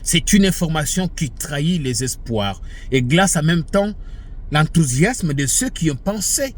C'est une information qui trahit les espoirs et glace en même temps l'enthousiasme de ceux qui ont pensé,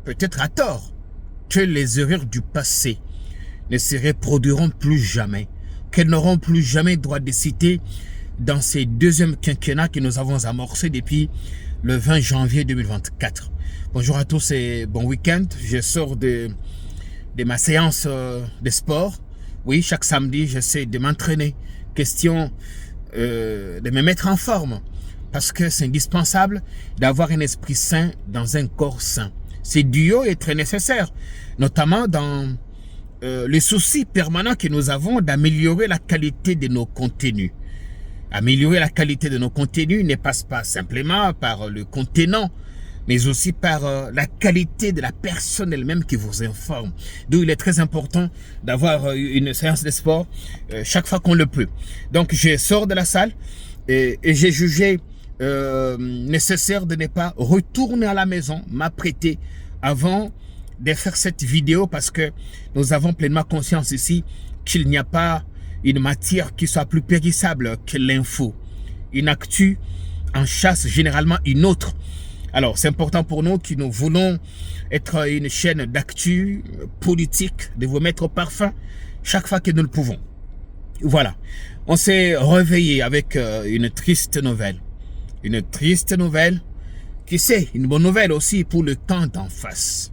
peut-être à tort, que les erreurs du passé ne se reproduiront plus jamais, qu'elles n'auront plus jamais droit de citer dans ces deuxièmes quinquennats que nous avons amorcés depuis le 20 janvier 2024. Bonjour à tous et bon week-end. Je sors de ma séance de sport. Oui, chaque samedi, j'essaie de m'entraîner. Question de me mettre en forme. Parce que c'est indispensable d'avoir un esprit sain dans un corps sain. Ce duo est très nécessaire, notamment dans les soucis permanents que nous avons d'améliorer la qualité de nos contenus. Améliorer la qualité de nos contenus ne passe pas simplement par le contenant, mais aussi par la qualité de la personne elle-même qui vous informe. D'où il est très important d'avoir une séance de sport chaque fois qu'on le peut. Donc je sors de la salle et j'ai jugé nécessaire de ne pas retourner à la maison, m'apprêter avant de faire cette vidéo parce que nous avons pleinement conscience ici qu'il n'y a pas une matière qui soit plus périssable que l'info. Une actu en chasse généralement une autre. Alors, c'est important pour nous qui nous voulons être une chaîne d'actu politique, de vous mettre au parfum chaque fois que nous le pouvons. Voilà. On s'est réveillé avec une triste nouvelle. Une triste nouvelle, qui sait, une bonne nouvelle aussi pour le temps d'en face.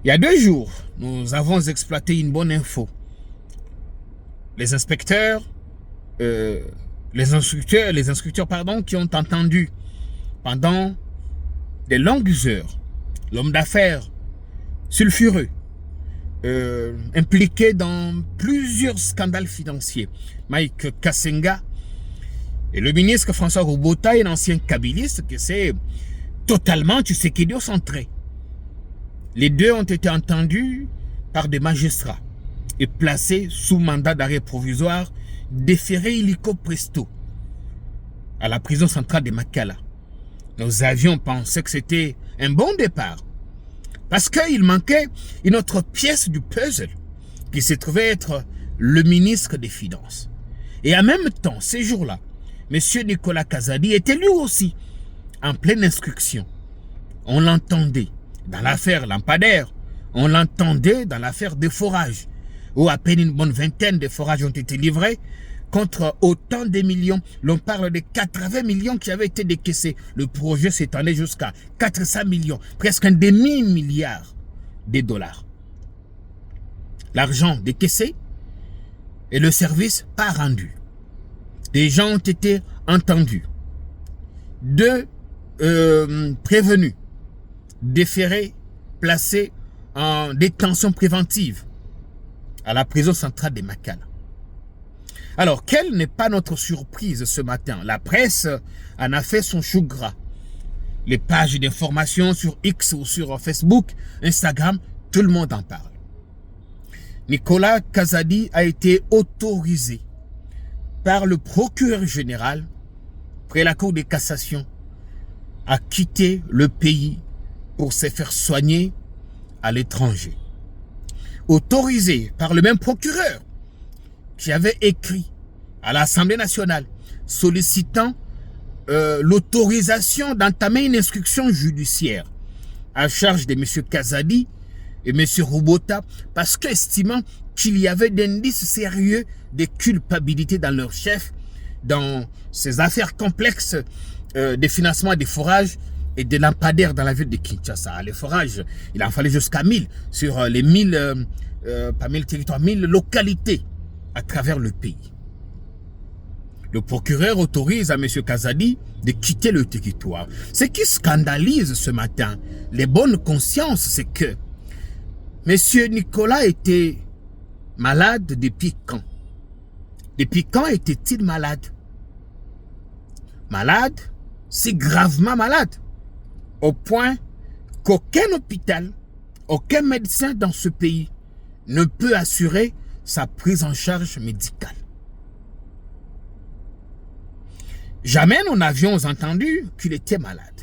Il y a 2 jours, nous avons exploité une bonne info. Les inspecteurs, les instructeurs qui ont entendu pendant de longues heures l'homme d'affaires sulfureux, impliqué dans plusieurs scandales financiers, Mike Kassenga, et le ministre François Robota, un ancien kabiliste qui s'est totalement Tshisekedi-centré. Les deux ont été entendus par des magistrats et placés sous mandat d'arrêt provisoire, déférés illico presto à la prison centrale de Makala. Nous avions pensé que c'était un bon départ parce qu'il manquait une autre pièce du puzzle qui se trouvait être le ministre des Finances. Et en même temps, ces jours-là, M. Nicolas Kazadi était lui aussi en pleine instruction. On l'entendait dans l'affaire Lampadaire, on l'entendait dans l'affaire des forages, où à peine une bonne vingtaine de forages ont été livrés contre autant de millions. L'on parle de 80 millions qui avaient été décaissés. Le projet s'étendait jusqu'à 400 millions, presque un demi-milliard de dollars. L'argent décaissé et le service pas rendu. Des gens ont été entendus. 2 prévenus, déférés, placés en détention préventive à la prison centrale de Makala. Alors, quelle n'est pas notre surprise ce matin? La presse en a fait son chou gras. Les pages d'information sur X ou sur Facebook, Instagram, tout le monde en parle. Nicolas Kazadi a été autorisé par le procureur général, près la Cour de cassation, à quitter le pays pour se faire soigner à l'étranger. Autorisé par le même procureur qui avait écrit à l'Assemblée nationale sollicitant l'autorisation d'entamer une instruction judiciaire à charge de M. Kazadi et M. Robota parce qu'estimant qu'il y avait d'indices sérieux de culpabilité dans leur chef dans ces affaires complexes de financement des forages et de lampadaires dans la ville de Kinshasa. Les forages, il en fallait jusqu'à 1000 sur les 1000, pas 1000 territoires, 1000 localités à travers le pays. Le procureur autorise à M. Kazadi de quitter le territoire. Ce qui scandalise ce matin les bonnes consciences, c'est que M. Nicolas était malade depuis quand? Depuis quand était-il malade? Malade, si gravement malade, au point qu'aucun hôpital, aucun médecin dans ce pays ne peut assurer sa prise en charge médicale. Jamais nous n'avions entendu qu'il était malade.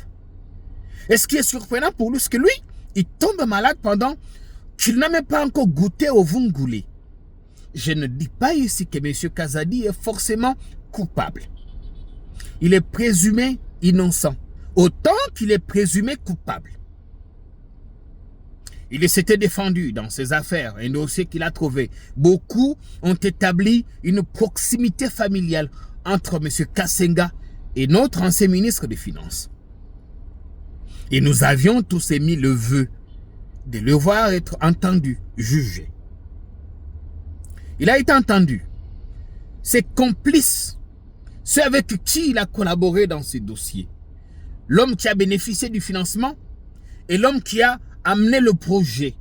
Et ce qui est surprenant pour lui, c'est que lui, il tombe malade pendant qu'il n'a même pas encore goûté au vungoulé. je ne dis pas ici que M. Kazadi est forcément coupable. Il est présumé innocent, autant qu'il est présumé coupable. Il s'était défendu dans ses affaires, un dossier qu'il a trouvé. Beaucoup ont établi une proximité familiale entre M. Kassenga et notre ancien ministre des Finances. Et nous avions tous émis le vœu de le voir être entendu, jugé. Il a été entendu. Ses complices, ceux avec qui il a collaboré dans ce dossier, l'homme qui a bénéficié du financement et l'homme qui a amené le projet,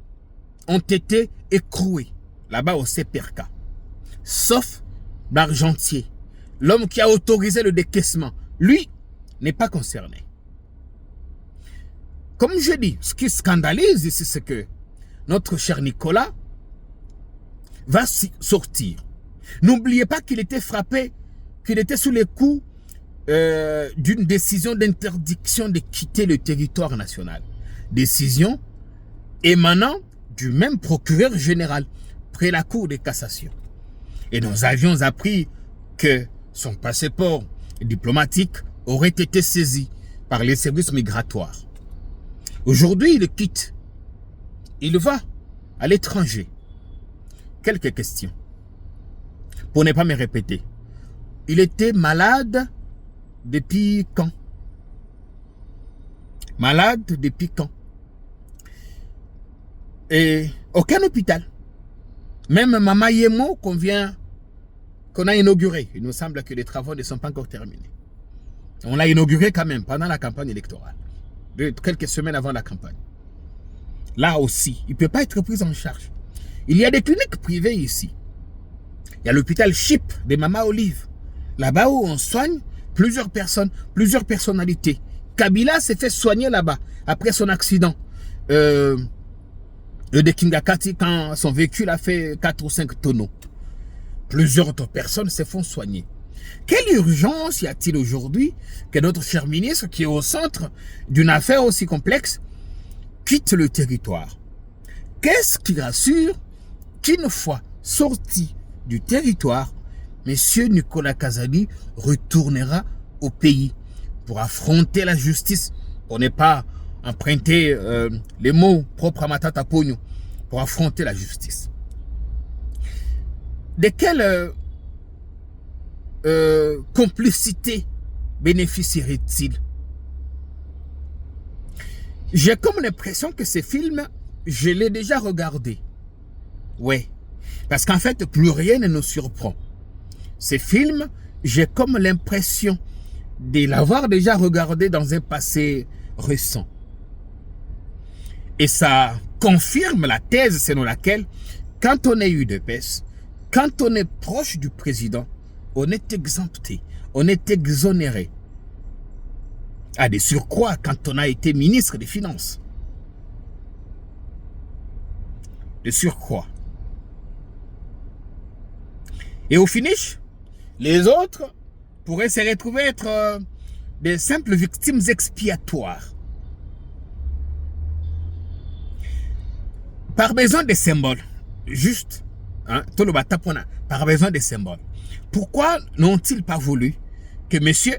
ont été écroués là-bas au CPRK. Sauf l'Argentier, l'homme qui a autorisé le décaissement. Lui n'est pas concerné. Comme je dis, ce qui scandalise ici, c'est que notre cher Nicolas va sortir. N'oubliez pas qu'il était frappé, qu'il était sous les coups d'une décision d'interdiction de quitter le territoire national. Décision émanant du même procureur général près la Cour de cassation. Et nous avions appris que son passeport diplomatique aurait été saisi par les services migratoires. Aujourd'hui, il quitte. Il va à l'étranger. Quelques questions. Pour ne pas me répéter. Il était malade depuis quand? Malade depuis quand? Et aucun hôpital. Même Mama Yemo qu'on a inauguré. Il nous semble que les travaux ne sont pas encore terminés. On l'a inauguré quand même pendant la campagne électorale. Quelques semaines avant la campagne. Là aussi, il ne peut pas être pris en charge. Il y a des cliniques privées ici. Il y a l'hôpital Chip de Mama Olive. Là-bas où on soigne plusieurs personnes, plusieurs personnalités. Kabila s'est fait soigner là-bas après son accident. De Kingakati, quand son véhicule a fait 4 ou 5 tonneaux. Plusieurs autres personnes se font soigner. Quelle urgence y a-t-il aujourd'hui que notre cher ministre, qui est au centre d'une affaire aussi complexe, quitte le territoire? Qu'est-ce qui rassure qu'une fois sorti du territoire, M. Nicolas Kazadi retournera au pays pour affronter la justice, pour ne pas emprunter les mots propres à Matata Pogno, pour affronter la justice? De quelle complicité bénéficierait-il? J'ai comme l'impression que ces films, je l'ai déjà regardé. Ouais, parce qu'en fait, plus rien ne nous surprend. Ces films, j'ai comme l'impression de l'avoir déjà regardé dans un passé récent. Et ça confirme la thèse selon laquelle, quand on est UDPS, quand on est proche du président, on est exempté, on est exonéré. À des surcroît, quand on a été ministre des Finances. De surcroît. Et au finish, les autres pourraient se retrouver être des simples victimes expiatoires. Par besoin de symboles, juste, hein, par besoin de symboles. Pourquoi n'ont-ils pas voulu que monsieur,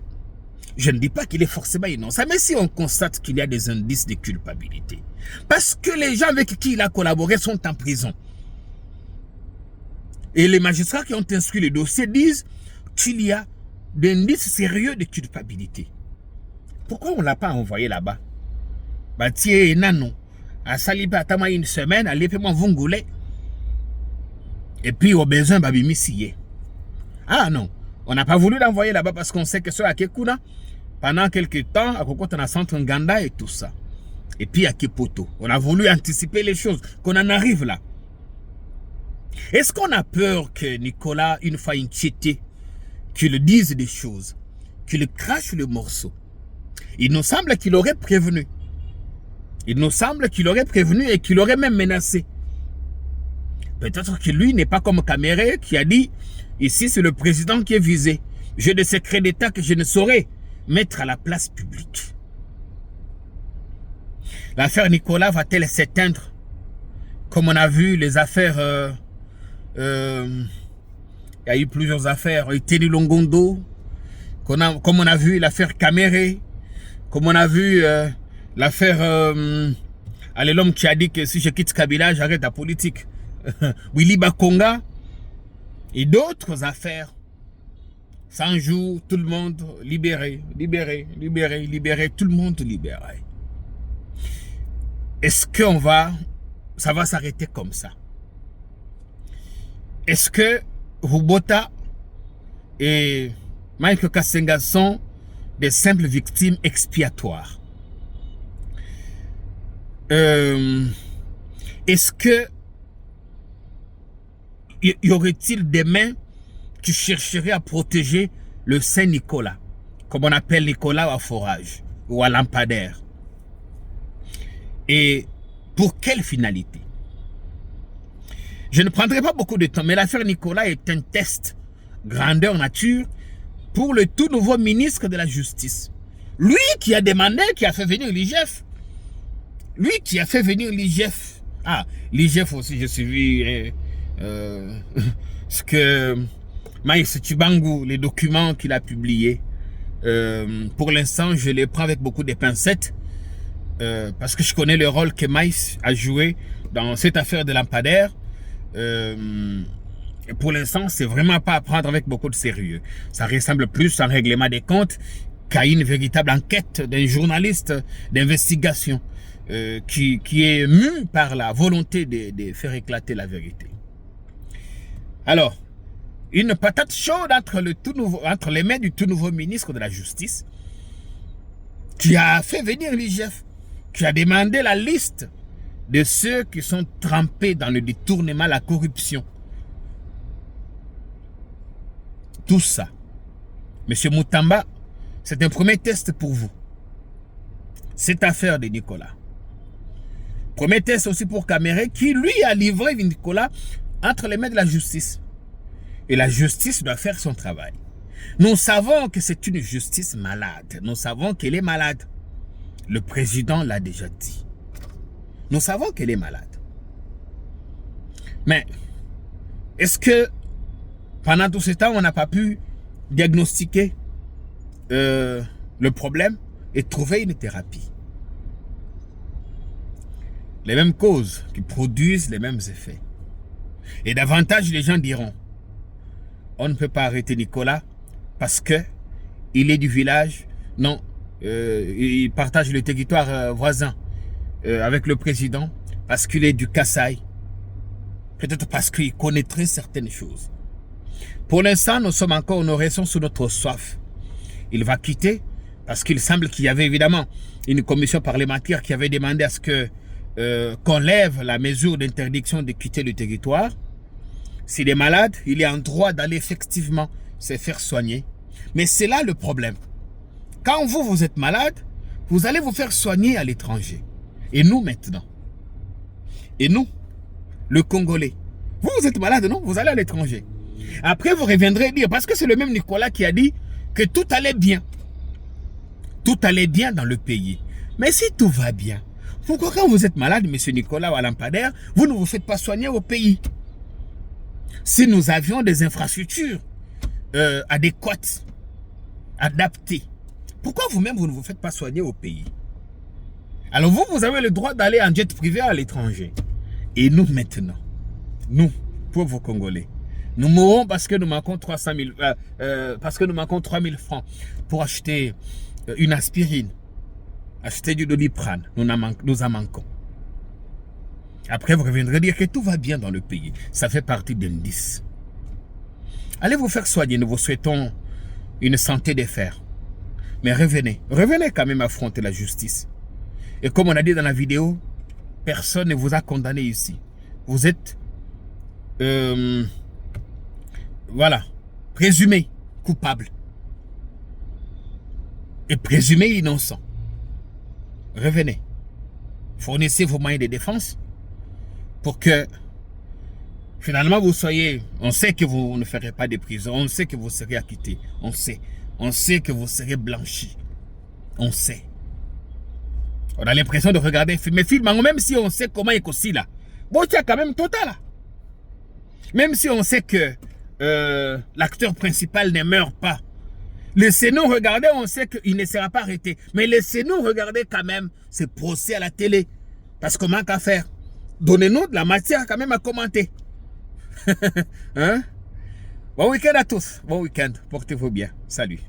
je ne dis pas qu'il est forcément innocent, mais si on constate qu'il y a des indices de culpabilité, parce que les gens avec qui il a collaboré sont en prison. Et les magistrats qui ont instruit le dossier disent qu'il y a des indices sérieux de culpabilité. Pourquoi on ne l'a pas envoyé là-bas? Bah tiens, non. À Saliba, à une semaine, à l'épée, Vungule. Et puis, au besoin, Babimi Siye. Ah non, on n'a pas voulu l'envoyer là-bas parce qu'on sait que ceux à Kekuna, pendant quelques temps, à Kokota, on a centre Nganda et tout ça. Et puis à Kipoto. On a voulu anticiper les choses, qu'on en arrive là. Est-ce qu'on a peur que Nicolas, une fois inquiété, qu'il dise des choses, qu'il crache le morceau? Il nous semble qu'il aurait prévenu. Il nous semble qu'il aurait prévenu et qu'il aurait même menacé. Peut-être que lui n'est pas comme Caméré qui a dit « Ici, c'est le président qui est visé. J'ai des secrets d'État que je ne saurais mettre à la place publique. » L'affaire Nicolas va-t-elle s'éteindre comme on a vu les affaires Il y a eu plusieurs affaires. Teddy Longondo, comme on a vu l'affaire Caméré, comme on a vu l'affaire... allez, l'homme qui a dit que si je quitte Kabila, j'arrête la politique. Willy Bakonga et d'autres affaires. 100 jours, tout le monde libéré, libéré, libéré, libéré, tout le monde libéré. Est-ce que ça va s'arrêter comme ça? Est-ce que Rubota et Mike Kassenga sont des simples victimes expiatoires? Est-ce que y aurait-il des mains qui chercheraient à protéger le Saint-Nicolas, comme on appelle Nicolas à forage ou à lampadaire? Et pour quelle finalité? Je ne prendrai pas beaucoup de temps, mais l'affaire Nicolas est un test grandeur nature pour le tout nouveau ministre de la Justice. Lui qui a demandé, qui a fait venir l'IGF. Lui qui a fait venir l'IGF. Ah, l'IGF aussi, j'ai suivi ce que Maïs Tchibangu, les documents qu'il a publiés. Pour l'instant, je les prends avec beaucoup de pincettes. Parce que je connais le rôle que Maïs a joué dans cette affaire de lampadaire. Pour l'instant, c'est vraiment pas à prendre avec beaucoup de sérieux. Ça ressemble plus à un règlement des comptes qu'à une véritable enquête d'un journaliste d'investigation qui est mu par la volonté de faire éclater la vérité. Alors, une patate chaude entre les mains du tout nouveau ministre de la Justice qui a fait venir l'IGF, qui a demandé la liste de ceux qui sont trempés dans le détournement, la corruption. Tout ça. Monsieur Moutamba, c'est un premier test pour vous. Cette affaire de Nicolas. Premier test aussi pour Caméré, qui lui a livré Nicolas entre les mains de la justice. Et la justice doit faire son travail. Nous savons que c'est une justice malade. Nous savons qu'elle est malade. Le président l'a déjà dit. Nous savons qu'elle est malade. Mais, est-ce que pendant tout ce temps, on n'a pas pu diagnostiquer le problème et trouver une thérapie? Les mêmes causes qui produisent les mêmes effets. Et davantage, les gens diront, on ne peut pas arrêter Nicolas parce que il est du village. Non, il partage le territoire voisin avec le président, parce qu'il est du Kasaï. Peut-être parce qu'il connaîtrait certaines choses. Pour l'instant, nous sommes encore, nous restons sous notre soif. Il va quitter parce qu'il semble qu'il y avait évidemment une commission parlementaire qui avait demandé à ce que qu'on lève la mesure d'interdiction de quitter le territoire. S'il est malade, il est en droit d'aller effectivement se faire soigner. Mais c'est là le problème. Quand vous êtes malade, vous allez vous faire soigner à l'étranger. Et nous maintenant. Et nous, le Congolais. Vous êtes malade, non? Vous allez à l'étranger. Après, vous reviendrez dire, parce que c'est le même Nicolas qui a dit que tout allait bien. Tout allait bien dans le pays. Mais si tout va bien, pourquoi quand vous êtes malade, monsieur Nicolas ou à lampadaire, vous ne vous faites pas soigner au pays? Si nous avions des infrastructures adéquates, adaptées, pourquoi vous-même vous ne vous faites pas soigner au pays? Alors vous avez le droit d'aller en jet privé à l'étranger. Et nous maintenant, nous, pauvres Congolais, nous mourons parce que nous manquons 300 000, parce que nous manquons 3 000 francs pour acheter une aspirine, acheter du Doliprane. Nous en manquons. Après, vous reviendrez dire que tout va bien dans le pays. Ça fait partie d'indices. Allez vous faire soigner. Nous vous souhaitons une santé de fer. Mais revenez. Revenez quand même affronter la justice. Et comme on a dit dans la vidéo, personne ne vous a condamné ici. Vous êtes, voilà, présumé coupable. Et présumé innocent. Revenez. Fournissez vos moyens de défense pour que finalement vous soyez... On sait que vous ne ferez pas de prison. On sait que vous serez acquitté. On sait. On sait que vous serez blanchi. On sait. On a l'impression de regarder mes films, même si on sait comment il est aussi là. Bon, tu as quand même total là. Même si on sait que l'acteur principal ne meurt pas. Laissez-nous regarder, on sait qu'il ne sera pas arrêté. Mais laissez-nous regarder quand même ce procès à la télé. Parce qu'on manque à faire. Donnez-nous de la matière quand même à commenter. Hein? Bon week-end à tous. Bon week-end. Portez-vous bien. Salut.